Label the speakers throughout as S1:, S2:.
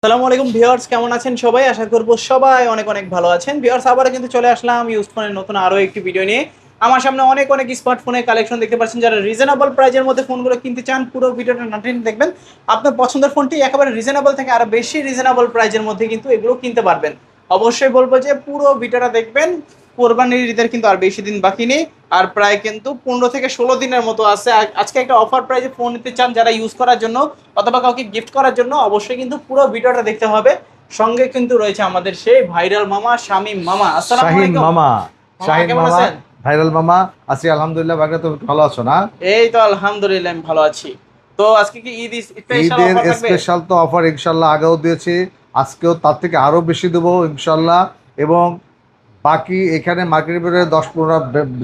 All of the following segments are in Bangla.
S1: আসসালামু আলাইকুম ভিউয়ার্স, কেমন আছেন সবাই? আশা করব সবাই অনেক অনেক ভালো আছেন। ভিউয়ার্স, আবার কিন্তু চলে আসলাম ইউজ ফোনের নতুন আরো একটি ভিডিও নিয়ে। আমার সামনে অনেক অনেক স্মার্টফোনের কালেকশন দেখতে পাচ্ছেন। যারা রিজনেবল প্রাইজের মধ্যে ফোনগুলো কিনতে চান, পুরো ভিডিওটা না টেনে দেখবেন। আপনার পছন্দের ফোনটি একেবারে রিজনেবল থেকে আরো বেশি রিজনেবল প্রাইজের মধ্যে কিন্তু এগুলো কিনতে পারবেন। অবশ্যই বলবো যে পুরো ভিডিওটা দেখবেন। কোরবানির ঈদের কিন্তু আর বেশি দিন বাকি নেই, আর প্রায় কিন্তু 15 থেকে 16 দিনের মতো আছে। আজকে একটা অফার প্রাইজে ফোন নিতে চান যারা ইউজ করার জন্য অথবা কাউকে গিফট করার জন্য, অবশ্যই কিন্তু পুরো ভিডিওটা দেখতে হবে। সঙ্গে কিন্তু রয়েছে আমাদের সেই ভাইরাল মামা শামীম মামা। আসসালামু
S2: শাহিন
S1: আলাইকুম
S2: মামা। শাহিন
S1: কেমন
S2: মামা,
S1: আছেন?
S2: ভাইরাল মামা। আছি আলহামদুলিল্লাহ। বাগা তো ভালো আছো না?
S1: এই তো আলহামদুলিল্লাহ, আমি ভালো আছি। তো আজকে কি ঈদ স্পেশাল
S2: ঈদের
S1: অফার থাকবে?
S2: স্পেশাল তো অফার ইনশাল্লাহ আগেও দিয়েছি, আজকেও তার থেকে আরো বেশি দেবো ইনশাল্লাহ। এবং বাকি এখানে মার্কেটের 10-15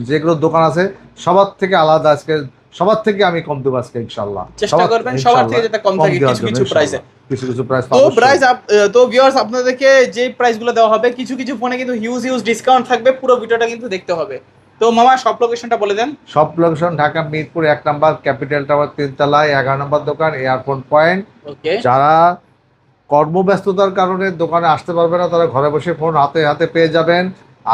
S2: যেগুলো দোকান আছে সবার থেকে আলাদা, আজকে সবার থেকে আমি কম দেবো আজকে ইনশাল্লাহ।
S1: চেষ্টা করবেন সবার থেকে যাতে কম থাকে কিছু কিছু প্রাইসে।
S2: কিছু কিছু প্রাইস
S1: তো তো ভিউয়ার্স, আপনাদেরকে যে প্রাইসগুলো দেওয়া হবে, কিছু কিছু ফোনে কিন্তু হিউজ হিউজ ডিসকাউন্ট থাকবে। পুরো ভিডিওটা কিন্তু দেখতে হবে। তো মামা, সব লোকেশনটা বলে দেন।
S2: সব লোকেশন ঢাকা মিরপুর 1 নম্বর, ক্যাপিটাল টাওয়ার 3 তলায়, 11 নম্বর দোকান, এয়ারপোর্ট পয়েন্ট।
S1: ওকে।
S2: যারা কর্মব্যস্ততার কারণে দোকানে আসতে পারবে না, তারা ঘরে বসে ফোন হাতে হাতে পেয়ে যাবেন।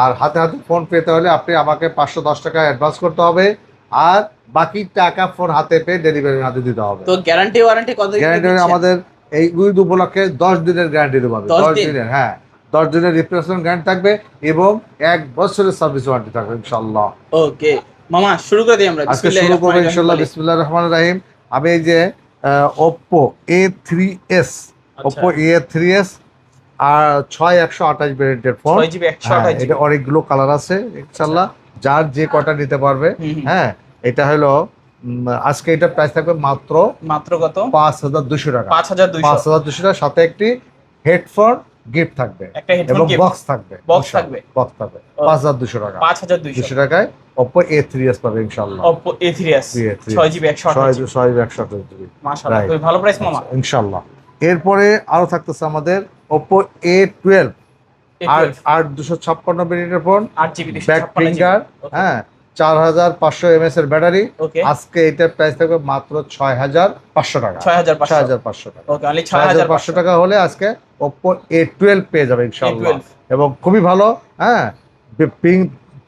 S2: আর হাতে হাতে ফোন পেতে হলে আপনি আমাকে 510 টাকা অ্যাডভান্স করতে হবে, আর বাকি টাকা ফোন হাতে পেয়ে ডেলিভারি হাতে দিতে হবে।
S1: তো গ্যারান্টি ওয়ারেন্টি কত দিন
S2: গ্যারান্টি
S1: দিচ্ছেন?
S2: আমাদের এই ঈদ উপলক্ষে 10 দিনের গ্যারান্টি দেবো আমি।
S1: 10
S2: 10
S1: দিন?
S2: দিনের, হ্যাঁ, 10 দিনের রিপ্লেসমেন্ট গ্যারান্টি থাকবে এবং 1 বছরের সার্ভিস ওয়ারেন্টি থাকবে ইনশাআল্লাহ।
S1: ওকে মামা, শুরু করে দিই আমরা।
S2: আজকে
S1: বিসমিল্লাহির
S2: শুরু করবো
S1: রহমানির রহিম
S2: ইনশাআল্লাহ।
S1: বলি।
S2: বিসমিল্লাহির রহমানির রহিম। আমি এই যে ওপ্পো A3s,
S1: আচ্ছা,
S2: ওপ্পো A3s আর 6128 ভ্যারিয়েন্টের ফোন।
S1: 6GB
S2: হ্যাঁ,
S1: 128GB।
S2: এটা অনেকগুলো কালার আছে ইনশাআল্লাহ, যার যে কটা নিতে পারবে।
S1: হুম হুম।
S2: হ্যাঁ, এটা হলো আজকে এটা প্রাইস থাকবে মাত্র
S1: মাত্র কত?
S2: 5200 টাকা।
S1: 5200।
S2: 5200 টাকা, সাথে একটি হেডফোন গিফট থাকবে
S1: একটা হেডফোন
S2: এবং
S1: গিফট,
S2: বক্স থাকবে।
S1: বক্স থাকবে।
S2: বক্স থাকবে 5200 টাকা।
S1: 5200
S2: 200 টাকায় ওপ্পো A3s পাবে ইনশাআল্লাহ।
S1: Oppo A3s 6GB 128GB।
S2: 128GB।
S1: মাশাআল্লাহ, খুবই ভালো প্রাইস মামা।
S2: ইনশাআল্লাহ। এরপরে আরো থাকতেছে আমাদের ওপ্পো A12 আর
S1: A12
S2: 256 ভ্যারিয়েন্টের phone,
S1: 8GB
S2: back
S1: 256GB।
S2: Finger. হ্যাঁ, 4500 mAh এর ব্যাটারি।
S1: ওকে।
S2: আজকে এটার প্রাইস থাকবে মাত্র 6500 টাকা।
S1: 6500।
S2: 6500 টাকা।
S1: ওকে, অনলি
S2: 6500 টাকা হলে আজকে ওপ্পো A12 পেয়ে যাবে ইনশাআল্লাহ।
S1: A12।
S2: এবং খুবই ভালো। হ্যাঁ,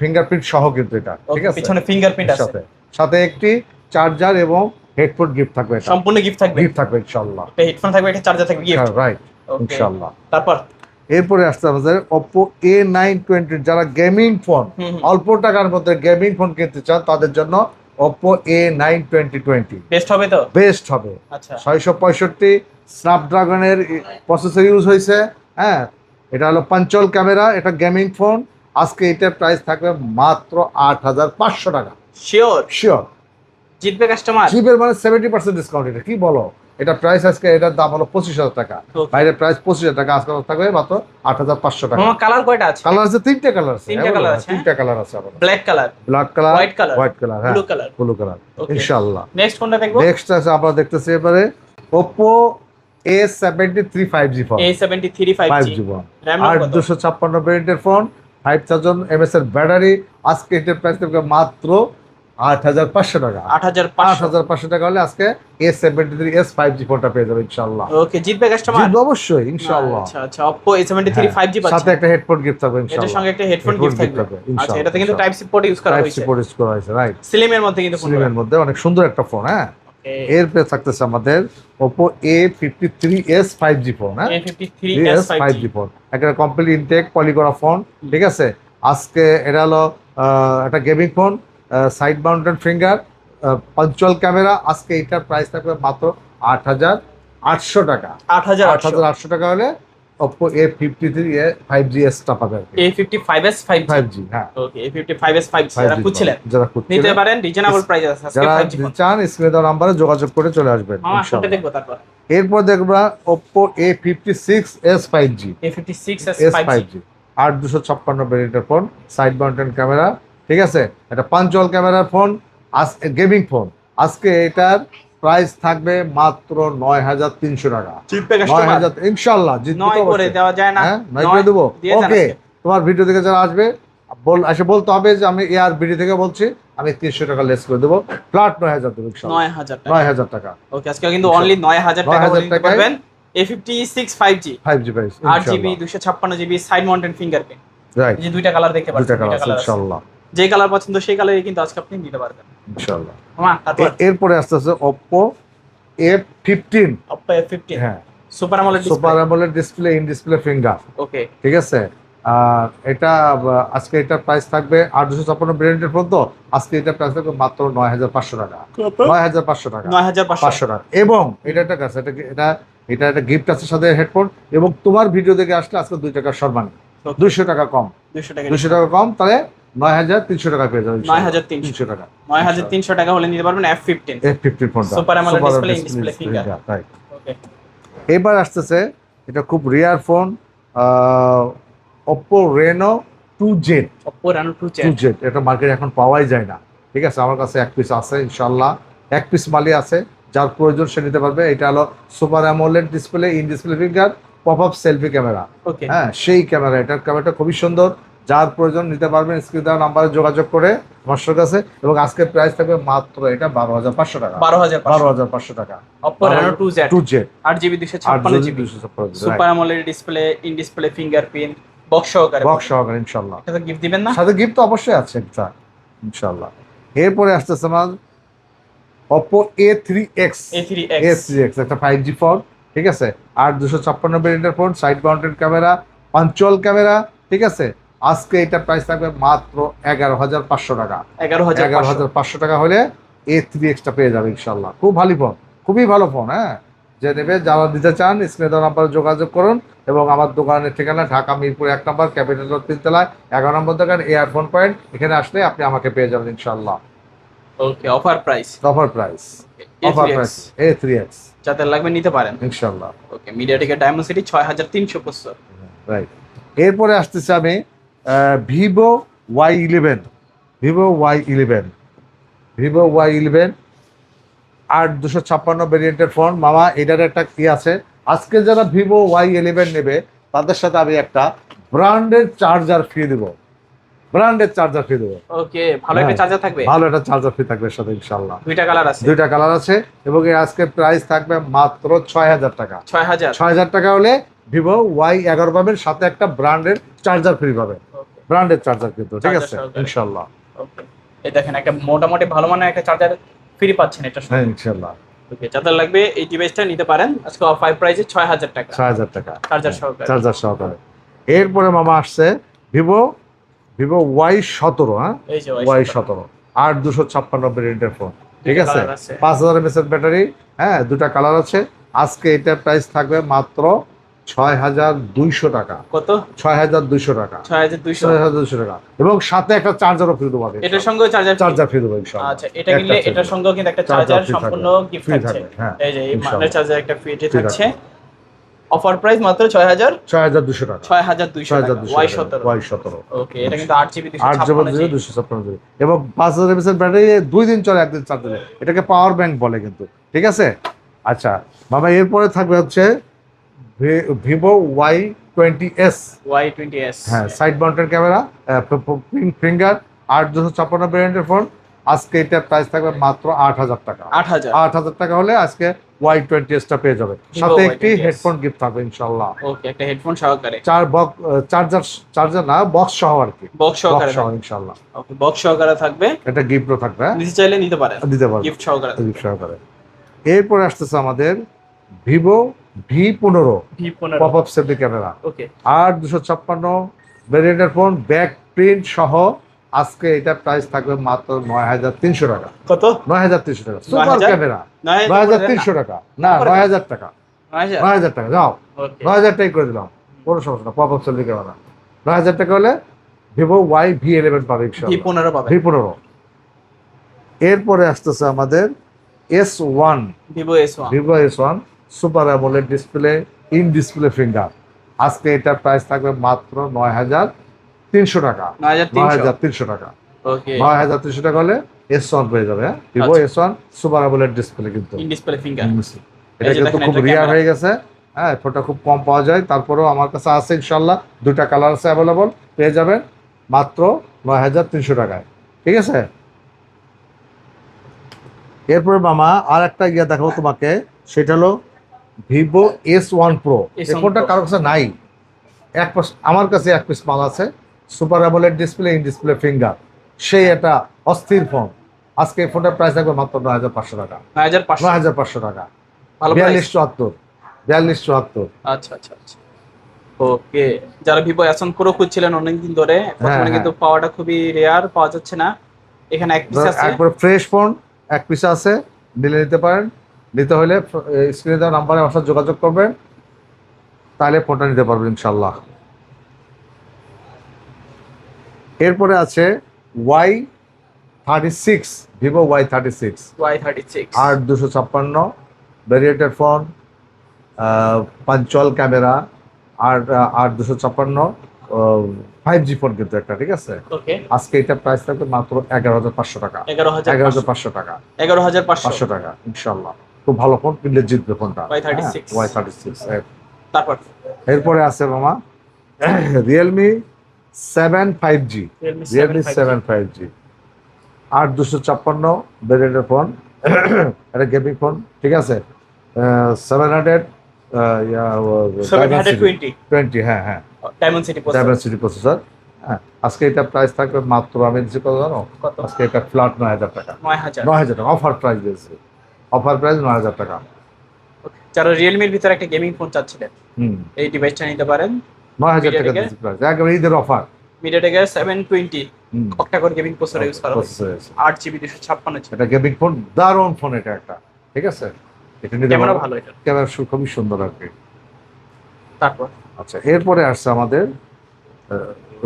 S2: ফিঙ্গারপ্রিন্ট সহ কিন্তু এটা, ঠিক আছে?
S1: পিছনে ফিঙ্গারপ্রিন্ট আছে।
S2: সাথে সাথে একটি চার্জার এবং হেডফোন গিফট থাকবে। এটা
S1: সম্পূর্ণ গিফট থাকবে।
S2: গিফট থাকবে ইনশাআল্লাহ।
S1: একটা হেডফোন থাকবে, একটা চার্জার থাকবে, গিফট।
S2: রাইট,
S1: ওকে,
S2: ইনশাআল্লাহ।
S1: তারপর
S2: এরপরে আসতে আমাদের ওপ্পো A920, যারা গেমিং ফোন,
S1: হুম হুম।
S2: অল্প টাকার মধ্যে গেমিং ফোন কিনতে চান তাদের জন্য ওপ্পো A920
S1: বেস্ট হবে তো?
S2: বেস্ট হবে।
S1: আচ্ছা।
S2: 665 স্ন্যাপড্রাগনের প্রসেসর ইউজ হয়েছে। হ্যাঁ, এটা হলো পাঞ্চল ক্যামেরা, এটা গেমিং ফোন। আজকে এটার প্রাইস থাকবে মাত্র 8500 টাকা।
S1: শিওর
S2: শিওর
S1: জিতবে কাস্টমার?
S2: চিপের মানে 70% ডিসকাউন্ট। এটা কি বলো? এটা প্রাইস আজকে, এটার দাম হলো 25,000 টাকা।
S1: Okay.
S2: বাইরের প্রাইস 25,000 টাকা, আজকে থাকবে মাত্র 8500 টাকা।
S1: মামা, কালার কয়টা আছে?
S2: কালার আছে 3টে কালার আছে।
S1: 3টে কালার আছে?
S2: 3টে কালার আছে আমাদের।
S1: Black colour,
S2: black colour,
S1: white colour,
S2: white colour, হ্যাঁ,
S1: blue colour.
S2: Blue colour.
S1: Okay.
S2: ইনশাআল্লাহ।
S1: নেক্সট কোনটা দেখবো?
S2: নেক্সট আছে আমরা দেখতেছি এবারে Oppo A73 5G phone.
S1: A73 5G
S2: 5G phone
S1: RAM
S2: আর
S1: কত?
S2: 256 ভ্যারিয়েন্টের ফোন, 5000 mAh এর ব্যাটারি। আজকে এটার প্রাইস থাকবে মাত্র 8500 টাকা।
S1: 8500।
S2: 8500 টাকা হলে আজকে A73s 5G ফোনটা পেয়ে যাবে ইনশাআল্লাহ।
S1: ওকে, জিতবে কাস্টমার?
S2: জিতবে অবশ্যই ইনশাআল্লাহ।
S1: আচ্ছা আচ্ছা, Oppo A73
S2: হ্যাঁ,
S1: 5G
S2: সাথে
S1: পাচ্ছেন।
S2: একটা হেডফোন গিফট থাকবে
S1: এটার
S2: ইনশাআল্লাহ।
S1: সঙ্গে একটা হেডফোন গিফট থাকবে। আচ্ছা,
S2: ইনশাআল্লাহ।
S1: এটাতে কিন্তু টাইপ সি পোর্ট ইউজ করা
S2: টাইপ
S1: হয়েছে।
S2: সি পোর্ট ইউজ করা হয়েছে, রাইট।
S1: স্লিমের মধ্যে কিন্তু ফোনটা।
S2: স্লিমের মধ্যে অনেক সুন্দর একটা ফোন। হ্যাঁ, এরপরে থাকতেছে আমাদের ওপ্পো A53s 5G ফোন। হ্যাঁ,
S1: A53s 5G।
S2: 5G ফোন, একটা কমপ্লিট ইনটেক পলি করা ফোন, ঠিক আছে? আজকে এটা হলো একটা gaming phone, side mounted finger, punctual camera. আজকে এটার প্রাইস থাকবে মাত্র 8800 টাকা।
S1: 8800।
S2: 8800 টাকা হলে ওপ্পো A53 5G টা পাবে আর কি।
S1: A55s 5G।
S2: 5G, হ্যাঁ।
S1: ওকে, A55s 5G যারা
S2: 5G
S1: খুঁজছিলেন
S2: যারা
S1: নিতে
S2: খুঁজছিলেন,
S1: পারেন, রিজনেবল প্রাইস আছে আজকে
S2: যারা
S1: 5G ফোন।
S2: চান স্ক্রিনে দেওয়া নাম্বারে যোগাযোগ করে চলে আসবেন
S1: মামা, কোনটা
S2: ইনশাআল্লাহ।
S1: দেখবো তারপর?
S2: এরপর দেখবা Oppo A56s 5G।
S1: A56s
S2: S
S1: 5G।
S2: 5G 8256 ভ্যারিয়েন্টের ফোন, সাইড মাউন্টেন ক্যামেরা, ঠিক আছে? এটা পাঞ্চুয়াল ক্যামেরার ফোন, গেমিং ফোন। আজকে এটার প্রাইস থাকবে মাত্র 9300 টাকা।
S1: জিতবে কাস্টমার?
S2: 9000 ইনশাআল্লাহ জিতবে।
S1: 9 করে দেওয়া যায় না?
S2: হ্যাঁ, 9 করে দেবো।
S1: দিয়ে দেন
S2: ওকে,
S1: আজকে।
S2: তোমার ভিডিও থেকে যারা আসবে এসে বলতে হবে যে আমি এআর ভিডিও থেকে বলছি, আমি 300 টাকা লেস করে দেবো, ফ্ল্যাট 9000 দেবো ইনশাআল্লাহ।
S1: 9000 টাকা।
S2: 9000 টাকা।
S1: ওকে, আজকে কিন্তু অনলি 9000 টাকা
S2: 9000
S1: করে নিতে
S2: টাকায়
S1: পারবেন। A56 5G
S2: 5G price
S1: 8GB 256GB side mounted fingerprint.
S2: Right,
S1: এই যে দুইটা কালার দেখতে পাচ্ছেন,
S2: দুইটা কালার
S1: দুইটা
S2: আছে
S1: কালার আছে।
S2: ইনশাআল্লাহ,
S1: যে কালার পছন্দ সেই কালারই কিন্তু আজকে আপনি নিতে পারবেন
S2: ইনশাআল্লাহ।
S1: তারপর
S2: এরপরে আস্তে আস্তে Oppo A15,
S1: Oppo A15
S2: হ্যাঁ,
S1: super AMOLED
S2: super
S1: display.
S2: AMOLED display, in display finger,
S1: okay
S2: ঠিক আছে। আর এটা আজকে এটার প্রাইস থাকবে 856 ব্র্যান্ডের ফোন, তো আজকে এটা প্রাইস থাকবে মাত্র 9500 টাকা,
S1: কত?
S2: 9500 টাকা,
S1: 9500
S2: 500 টাকা। এবং এটা একটা কাছে, এটা এটা একটা গিফট আছে সাথে হেডফোন, এবং তোমার ভিডিও দেখে আসলে আজকে 2 টাকা সম্মান, 200 টাকা কম,
S1: 200 টাকা
S2: 200 টাকা কম, তাহলে 9300 টাকা পেয়ে যাবে,
S1: 9300
S2: টাকা,
S1: 9300 টাকা হলে নিতে পারবেন F15
S2: F15 ফোনটা,
S1: super AMOLED display, in display finger.
S2: Right.
S1: Okay
S2: এবার আসতেছে এটা খুব rare phone, Oppo Reno 2Z,
S1: Oppo Reno 2Z।
S2: এটা মার্কেটে এখন পাওয়াই যায় না, ঠিক আছে। আমার কাছে এক পিস আছে ইনশাল্লাহ, এক পিস মালই আছে, যার প্রয়োজন সে নিতে পারবে। এটা হলো super AMOLED display, in display finger, pop up selfie camera,
S1: okay
S2: হ্যাঁ সেই ক্যামেরা, এটার ক্যামেরাটা খুবই সুন্দর, যার প্রয়োজন নিতে পারবেন স্ক্রিন দেওয়া নাম্বারে যোগাযোগ করে আমার কাছে। এবং আজকের প্রাইস থাকবে মাত্র এটা 12500 টাকা, 12500 টাকা,
S1: Oppo Reno 2Z 8GB 256GB
S2: 256
S1: super AMOLED display, in display fingerprint, box সহকারে।
S2: বক্স সহকারে ইনশাল্লাহ,
S1: এটা গিফট দিবেন না?
S2: সাথে গিফট তো অবশ্যই আছে একটা ইনশাল্লাহ। এরপরে আসতেছে আমার Oppo A3X, একটা 5G ফোন, ঠিক আছে। 8256 ভেরিয়েন্টের ফোন, সাইড মাউন্টেড ক্যামেরা, পাঞ্চুয়াল ক্যামেরা, ঠিক আছে। আজকে এটা প্রাইস থাকবে মাত্র 11500 টাকা, 11500 টাকা হলে A3X টা পেয়ে যাবে ইনশাল্লাহ। খুব ভালো ফোন, খুবই ভালো ফোন, হ্যাঁ। যে নেবে, যারা দিতে চান স্ক্রিনে দেওয়া নাম্বারে যোগাযোগ করুন। এবং আমার দোকানের ঠিকানা ঢাকা মিরপুর 1 নম্বর, ক্যাপিটাল রোড 3 তলায় 11 নম্বর দোকান, এয়ারফোন পয়েন্ট। এখানে আসলে আপনি আমাকে পেয়ে যাবেন ইনশাল্লাহ।
S1: ওকে অফার প্রাইস
S2: A3X
S1: যাদের লাগবে নিতে পারেন
S2: ইনশাল্লাহ।
S1: ওকে মিডিয়াটেকের ডায়মন্ড সিটি 6300 প্রসেসর।
S2: রাইট। এরপরে আসতেছে আমি ভিভো Y11, ভিভো Y11 8256 ভেরিয়েন্টের ফোন। মামা এটার একটা কি আছে, আজকে যারা ভিভো Y11 নেবে তাদের সাথে আমি একটা ব্র্যান্ডের চার্জার ফ্রি দেবো,
S1: ওকে ভালো একটা চার্জার থাকবে,
S2: ভালো একটা চার্জার ফ্রি থাকবে সাথে ইনশাআল্লাহ।
S1: দুইটা কালার আছে,
S2: এবং এর আজকে প্রাইস থাকবে মাত্র 6000 টাকা, 6000 টাকা হলে ভিভো Y11 পাবেন, সাথে একটা ব্র্যান্ডের চার্জার ফ্রি পাবেন, ব্র্যান্ডের চার্জার কিন্তু, ঠিক আছে ইনশাআল্লাহ।
S1: ওকে এই দেখেন একটা মোটামুটি ভালো মানের একটা চার্জার ফ্রি পাচ্ছেন এটা,
S2: হ্যাঁ ইনশাআল্লাহ।
S1: ওকে যাদের লাগবে এই ডিভাইসটা নিতে পারেন আজকে অফার প্রাইসে 6000 টাকা,
S2: 6000 টাকা
S1: চার্জার
S2: সহকারে। এরপরে মামা আসছে ভিভো Y17, হ্যাঁ
S1: এই যে
S2: Y17 8256 ভেরিয়েন্টের ফোন, ঠিক আছে। 5000 mAh ব্যাটারি, হ্যাঁ, দুটা কালার আছে। আজকে এটার প্রাইস থাকবে মাত্র 6200 টাকা,
S1: কত?
S2: 6200 টাকা, 6200 টাকা। এবং সাথে একটা চার্জারও ফ্রি দেবো,
S1: এটার সঙ্গে চার্জার
S2: ফ্রি দেবো ইনশাআল্লাহ।
S1: আচ্ছা এটা কিনলে এটার সঙ্গেও কিন্তু একটা চার্জার সম্পূর্ণ গিফট থাকছে, এই যে এই মানের চার্জার একটা ফ্রি থাকছে। অফার প্রাইস মাত্র
S2: 6200 টাকা,
S1: 6200 টাকা Y17। ওকে এটা কিন্তু 8GB 256GB
S2: এবং 5000 mAh ব্যাটারি, 2 দিন চলে, 1 দিন চার্জ দিলে। এটাকে পাওয়ার ব্যাংক বলে কিন্তু, ঠিক আছে। আচ্ছা বাবা, এরপরে থাকবে হচ্ছে ভিভো Y20s, হ্যাঁ, সাইড মাউন্টেড ক্যামেরা, ফিঙ্গার, 8256 ভেরিয়েন্টের ফোন। আজকে এটার প্রাইস থাকবে মাত্র 8000 টাকা, 8000 টাকা হলে আজকে Y20s টা পেয়ে যাবে, সাথে একটি হেডফোন গিফট থাকবে ইনশাআল্লাহ।
S1: ওকে একটা হেডফোন সহকারে,
S2: চার্জার না, বক্স সহ আর কি,
S1: বক্স সহকারে
S2: ইনশাআল্লাহ।
S1: ওকে বক্স সহকারে থাকবে,
S2: এটা গিফটও থাকবে,
S1: নিতে চাইলে নিতে পারেন, গিফট
S2: সহকারে। এরপরে আসতেছে আমাদের Vivo V15 pop up selfie camera,
S1: okay
S2: 8256 ভেরিয়েন্টের ফোন, ব্যাক প্রিন্ট সহ। আজকে এটা প্রাইস থাকবে মাত্র 9300 টাকা,
S1: কত?
S2: 9300 টাকা, সুপার ক্যামেরা, 9300 টাকা না, 9000 টাকা, 9000 টাকা, যাও 9000 টাকাই করে দিলাম, কোনো সমস্যা না। পপ আপ সেলফি ক্যামেরা 9000 টাকা হলে ভিভো V11 পাবে ইনশাআল্লাহ, V15। এরপরে আসতেছে আমাদের S1, Vivo S1 super AMOLED display, in display finger. আজকে এটার প্রাইস থাকবে মাত্র 9300 টাকা, 9300 টাকা, 9300 টাকা হলে S1 পেয়ে যাবে, হ্যাঁ, Vivo S1 super AMOLED display, কিন্তু
S1: ইন ডিসপ্লে ফিঙ্গার।
S2: এটা কিন্তু খুব রিয়ার হয়ে গেছে, হ্যাঁ, ফোনটা খুব কম পাওয়া যায়, তারপরেও আমার কাছে আছে ইনশাআল্লাহ। দুটা কালার আছে অ্যাভেলেবল, পেয়ে যাবেন মাত্র 9300 টাকায়, ঠিক আছে। এরপরে মামা আর একটা দেখাবো তোমাকে, সেটা হলো ভিভো S1 Pro। এই
S1: S1
S2: ফোনটা
S1: Pro।
S2: কারো কাছে নাই, আমার কাছে এক পিস মাল আছে, super AMOLED display, in display finger, সেই একটা অস্থির ফোন। আজকে এই ফোনটার প্রাইস থাকবে মাত্র 9,500 টাকা।
S1: 9500।
S2: 9,500 টাকা।
S1: ভালো
S2: 4274। 4274।
S1: আচ্ছা আচ্ছা আচ্ছা। ওকে, যারা ভিভো S1 Pro খুঁজছিলেন অনেকদিন ধরে, বর্তমানে
S2: হ্যাঁ।
S1: কিন্তু পাওয়াটা খুবই রেয়ার, পাওয়া যাচ্ছে না। এখানে এক পিস আছে।
S2: একবার ফ্রেশ ফোন এক পিস আছে, নিলে নিতে পারেন। নিতে হলে স্ক্রিনে দেওয়া নাম্বারে আমার সাথে যোগাযোগ করবেন, তাহলে ফোনটা নিতে পারবেন ইনশাল্লাহ। এরপরে আছে Y36, ভিভো Y36।
S1: Y36
S2: আর 256 ভ্যারিয়েন্টের ফোন, পাঞ্চুয়াল ক্যামেরা, আর 256 5G ফোন কিন্তু একটা, ঠিক আছে।
S1: ওকে।
S2: আজকে এটা প্রাইস থাকবে মাত্র 11,500 টাকা।
S1: 11,500
S2: টাকা।
S1: 11,500
S2: টাকা ইনশাল্লাহ। খুব ভালো ফোন, কিনলে জিতবে ফোনটা।
S1: Y36।
S2: Y36।
S1: তারপর
S2: এরপরে আছে মামা রিয়েলমি 7 5G। রিয়েলমি 7 5G 8256 ভ্যারিয়েন্টের ফোন, এটা গেমিং ফোন, ঠিক আছে। 720। হ্যাঁ হ্যাঁ,
S1: ডায়মন্ড সিটি
S2: ডায়মেনসিটি প্রসেসর। হ্যাঁ, আজকে এটা প্রাইস থাকবে মাত্র, আমি দিচ্ছি কত জানো?
S1: কত?
S2: আজকে এটা ফ্ল্যাট 9,000 টাকা।
S1: 9000।
S2: 9,000 টাকা অফার প্রাইস দিয়েছে, অফার প্রাইস 9,000 টাকা।
S1: যারা রিয়েলমির ভিতরে একটা গেমিং ফোন চাচ্ছিলেন,
S2: হুম,
S1: এই ডিভাইসটা নিতে পারেন।
S2: 9,000 টাকা দিয়েছে প্রাইস, একেবারে ঈদের অফার।
S1: মিডিয়াটেকের 720 অক্টা-কোর গেমিং প্রসেসর ইউজ করা হয়েছে,
S2: প্রসেসর আছে।
S1: 8GB 256 GB.
S2: এটা গেমিং ফোন, দারুণ ফোন এটা একটা, ঠিক আছে। এটা নিতে
S1: ক্যামেরা
S2: পারো।
S1: ভালো এটা।
S2: ক্যামেরা খুবই সুন্দর আর কি।
S1: তারপর
S2: আচ্ছা, এরপরে আসছে আমাদের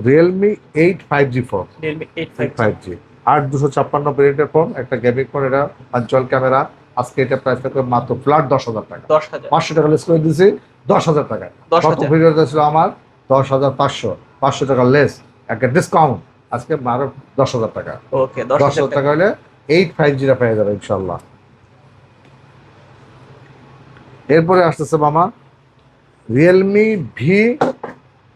S2: Realme 8 5G phone.
S1: Realme 8
S2: 5G 8256 ভ্যারিয়েন্টের ফোন, একটা গেমিং ফোন, এটা পাঞ্চুয়াল ক্যামেরা। আজকে এটা প্রাইস থাকবে মাত্র ফ্ল্যাট 10,000 টাকা।
S1: 10,000।
S2: 500 টাকা লেস করে দিয়েছি, 10,000 টাকায়।
S1: 10,000
S2: কত ভিডিওতে ছিল আমার 10,500, 500 টাকা লেস, একটা ডিসকাউন্ট, আজকে আরো 10,000 টাকা।
S1: ওকে,
S2: 10,000 টাকা হলে 8 5G টা পেয়ে যাবে ইনশাল্লাহ। এরপরে আসতেছে মামা রিয়েলমি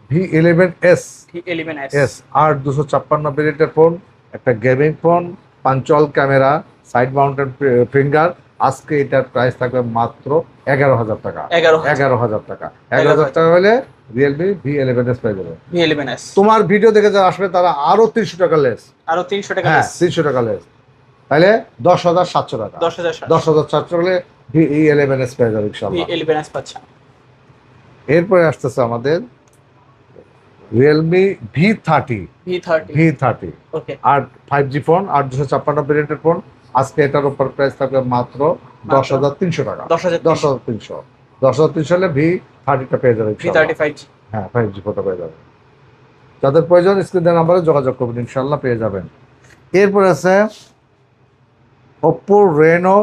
S2: V11s।
S1: V11s।
S2: 8256 ভ্যারিয়েন্টের ফোন, একটা gaming phone, punctual camera, side mounted finger. আজকে এটার প্রাইস থাকবে মাত্র 11,000 টাকা। 11,000 টাকা। 11,000 টাকা হলে রিয়েলমি V11s পেয়ে যাবে।
S1: V11s।
S2: তোমার ভিডিও দেখে যারা আসবে তারা আরো 300 টাকা লেস।
S1: আরো 300 টাকা
S2: হ্যাঁ,
S1: less।
S2: 300 টাকা লেস, তাহলে 10,700 টাকা।
S1: 10,700।
S2: 10,700 হলে V11s পেয়ে যাবে ইনশাল্লাহ।
S1: V11s পাচ্ছেন।
S2: এরপরে আসতেছে আমাদের রিয়েলমি V30।
S1: V30। ওকে।
S2: আর 5G ফোন, 8256 ভ্যারিয়েন্টের ফোন। আজকে এটার উপর প্রাইস থাকবে মাত্র 10,300 টাকা। 10,300। 10,300 হলে V30 টা পেয়ে যাবে ইনশাল্লাহ।
S1: V30 5G।
S2: হ্যাঁ, 5G ফোনটা পেয়ে যাবে। যাদের প্রয়োজন স্ক্রিনের নাম্বারে যোগাযোগ করবেন, ইনশাল্লাহ পেয়ে যাবেন। এরপর আছে Oppo Reno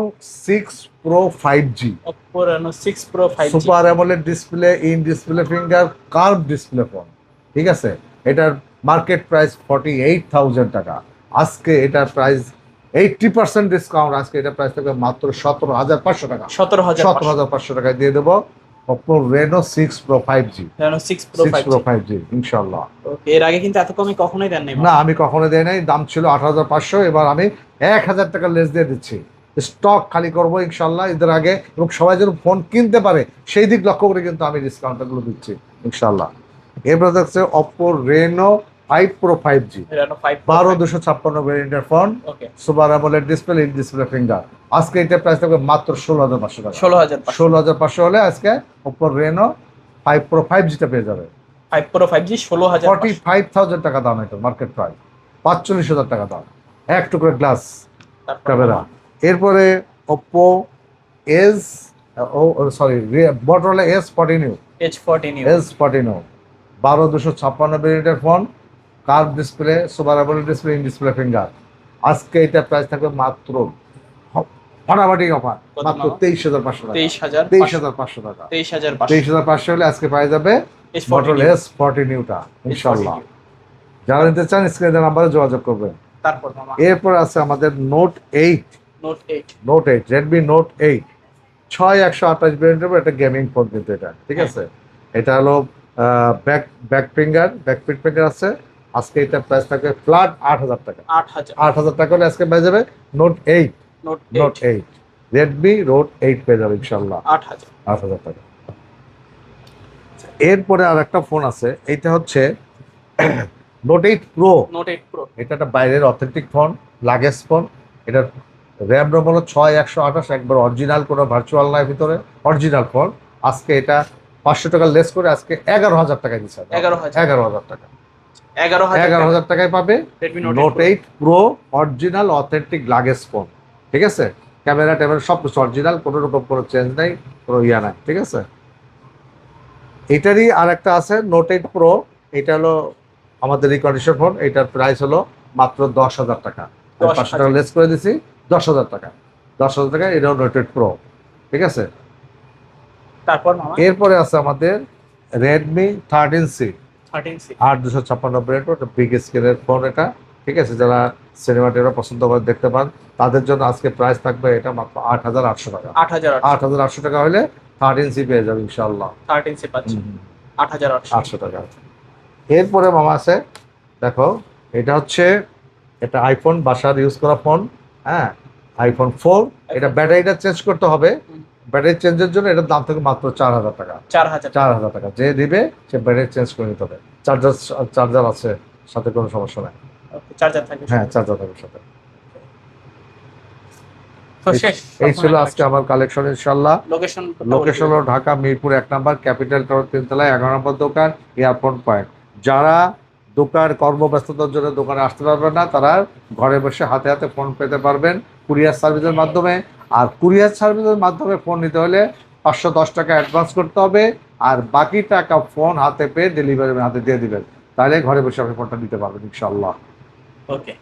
S2: 6 Pro 5G।
S1: Oppo Reno 6 Pro 5G।
S2: Super AMOLED display, in display finger, curve display phone, ঠিক আছে। এটার মার্কেট প্রাইস 48,000 টাকা। আজকে এটার প্রাইস 80% ডিসকাউন্ট, আজকে এটার প্রাইস থাকবে মাত্র 17,500 টাকা।
S1: 17,500
S2: টাকায় দিয়ে দেবো Oppo Reno 6 Pro 5G।
S1: Reno 6 Pro
S2: 5G ইনশাল্লাহ।
S1: ওকে, এর আগে কিন্তু এত কমে কখনোই দেন নাই।
S2: না, আমি কখনো দেই নাই, দাম ছিল 18,500, এবার আমি 1,000 টাকা লেস দিয়ে দিচ্ছি। স্টক খালি করবো ইনশাল্লাহ ঈদের আগে, এবং সবাই যেন ফোন কিনতে পারে সেই দিক লক্ষ্য করে কিন্তু আমি ডিসকাউন্টগুলো দিচ্ছি ইনশাল্লাহ। এরপর দেখছে Oppo Reno 5 Pro 5G।
S1: Reno 5 Pro
S2: 12,256 ভ্যারিয়েন্টের phone,
S1: okay.
S2: Super AMOLED display, in display finger. আজকে এটা প্রাইস থাকবে মাত্র 16,500 টাকা।
S1: 16,500।
S2: 16,500 হলে আজকে Oppo Reno 5 Pro 5G টা পেয়ে যাবে।
S1: 5 Pro 5G 16,500।
S2: 45,000 টাকা দাম, এটা মার্কেট প্রাইস 45,000 টাকা দাম, এক টুকরো গ্লাস ক্যামেরা। এরপরে Oppo Motorola S14U। S14U 12,256 ভ্যারিয়েন্টের phone, curve display, super AMOLED display, in display finger. আজকে এটা প্রাইস থাকবে মাত্র ফাটাফাটি অফার, মাত্র 23,500 টাকা। 23,500 টাকা। 23,500 হলে আজকে পাওয়া যাবে Motorola S14U টা ইনশাআল্লাহ। যারা নিতে চান স্ক্রিনের নাম্বারে যোগাযোগ করবেন।
S1: তারপর মামা
S2: এরপর আছে আমাদের Note 8। Note 8 Redmi Note 8 6128 ভ্যারিয়েন্টের একটা গেমিং ফোন কিন্তু এটা, ঠিক আছে। এটা হলো ব্যাক প্রিন্ট ফিঙ্গার আছে। আজকে এটা প্রাইস থাকবে ফ্ল্যাট 8,000 টাকা। 8,000 টাকা হলে আজকে পেয়ে যাবে Note 8। রেডমি নোট 8 পেয়ে যাবে ইনশাল্লাহ
S1: 8,000।
S2: 8,000 টাকা। এরপরে আর একটা ফোন আছে, এইটা হচ্ছে নোট 8 প্রো।
S1: Note 8 pro.
S2: এটা একটা বাইরের অথেন্টিক ফোন, লাগেজ ফোন। এটার র্যাম রোম হলো 6/128, একবার অরিজিনাল, কোনো ভার্চুয়াল নাই ভিতরে, অরিজিনাল ফোন। আজকে এটা 500 টাকা লেস করে আজকে 11,000 টাকায় দিচ্ছে। 11,000 টাকা, 11,000 টাকায় পাবে
S1: Redmi
S2: note 8 pro, original authentic luggage phone. ঠিক আছে, ক্যামেরা ট্যামেরা সব কিছু অরিজিনাল, কোনো রকম কোনো চেঞ্জ নাই, কোনো ইয়া নাই। ঠিক আছে, এটারই আর একটা আছে নোট 8 প্রো। এটা হলো আমাদের রিকন্ডিশন ফোন। এটার প্রাইস হলো মাত্র 10,000 টাকা। 500 টাকা লেস করে দিছি, 10,000 টাকা। 10,000 টাকা, এটাও নোট 8 প্রো। ঠিক আছে,
S1: তারপর মামা
S2: এরপরে আছে আমাদের রেডমি 13C।
S1: 13C
S2: 8/256 ব্র্যান্ড, ওটা বিগ স্ক্রিনের ফোন এটা। ঠিক আছে, যারা সিনেমা টিনেমা পছন্দ করে দেখতে পান তাদের জন্য আজকে প্রাইস থাকবে এটা মাত্র 8,800 টাকা। 8,800 টাকা হলে 13C পেয়ে যাবে ইনশাআল্লাহ।
S1: 13C পাচ্ছি 8,800
S2: টাকা। এরপরে মামা আছে, দেখো এটা হচ্ছে, এটা আইফোন বাসার ইউজ করা ফোন। হ্যাঁ, আইফোন 4। এটা ব্যাটারিটা চেঞ্জ করতে হবে। ব্যাটারি চেঞ্জের জন্য এটার দাম থেকে মাত্র 4,000 টাকা। 4,000 টাকা যে দিবে সে ব্যাটারি চেঞ্জ করে নিতে হবে। চার্জার আছে সাথে, কোনো সমস্যা নাই।
S1: চার্জার থাকবে।
S2: হ্যাঁ, চার্জার থাকবে সাথে।
S1: তো শেষ।
S2: এই ছিল আজকে আমার কালেকশন ইনশাআল্লাহ। লোকেশন হলো ঢাকা মিরপুর 1 নম্বর, ক্যাপিটাল টাওয়ার 3 তলায়, 11 নম্বর দোকান, এয়ারপোর্ট পয়েন্ট। যারা দোকান কর্মব্যস্ততার জন্য দোকানে আসতে পারবেন না, তারা ঘরে বসে হাতে হাতে ফোন পেতে পারবেন কুরিয়ার সার্ভিসের মাধ্যমে। আর কুরিয়ার সার্ভিসের মাধ্যমে ফোন নিতে হলে 510 টাকা অ্যাডভান্স করতে হবে, আর বাকি টাকা ফোন হাতে পেয়ে ডেলিভারি হাতে দিয়ে দিবেন, তাহলে ঘরে বসে আপনি ফোনটা নিতে পারবেন ইনশাআল্লাহ।
S1: ওকে,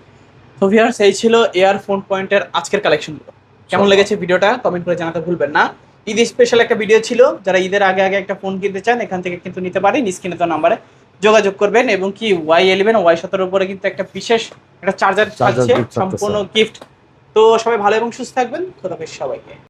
S1: তো ভিউয়ার্স এই ছিল এয়ারফোন পয়েন্টের আজকের কালেকশনগুলো। কেমন লেগেছে ভিডিওটা কমেন্ট করে জানাতে ভুলবেন না। ঈদ স্পেশাল একটা ভিডিও ছিল, যারা ঈদের আগে আগে একটা ফোন কিনতে চান এখান থেকে কিন্তু নিতে পারেন। স্ক্রিনে তো নাম্বারে যোগাযোগ করবেন, এবং কি Y11 Y17 উপরে কিন্তু একটা বিশেষ একটা চার্জার থাকছে, সম্পূর্ণ গিফট। তো সবাই ভালো এবং সুস্থ থাকবেন, খোদাফেজ সবাইকে।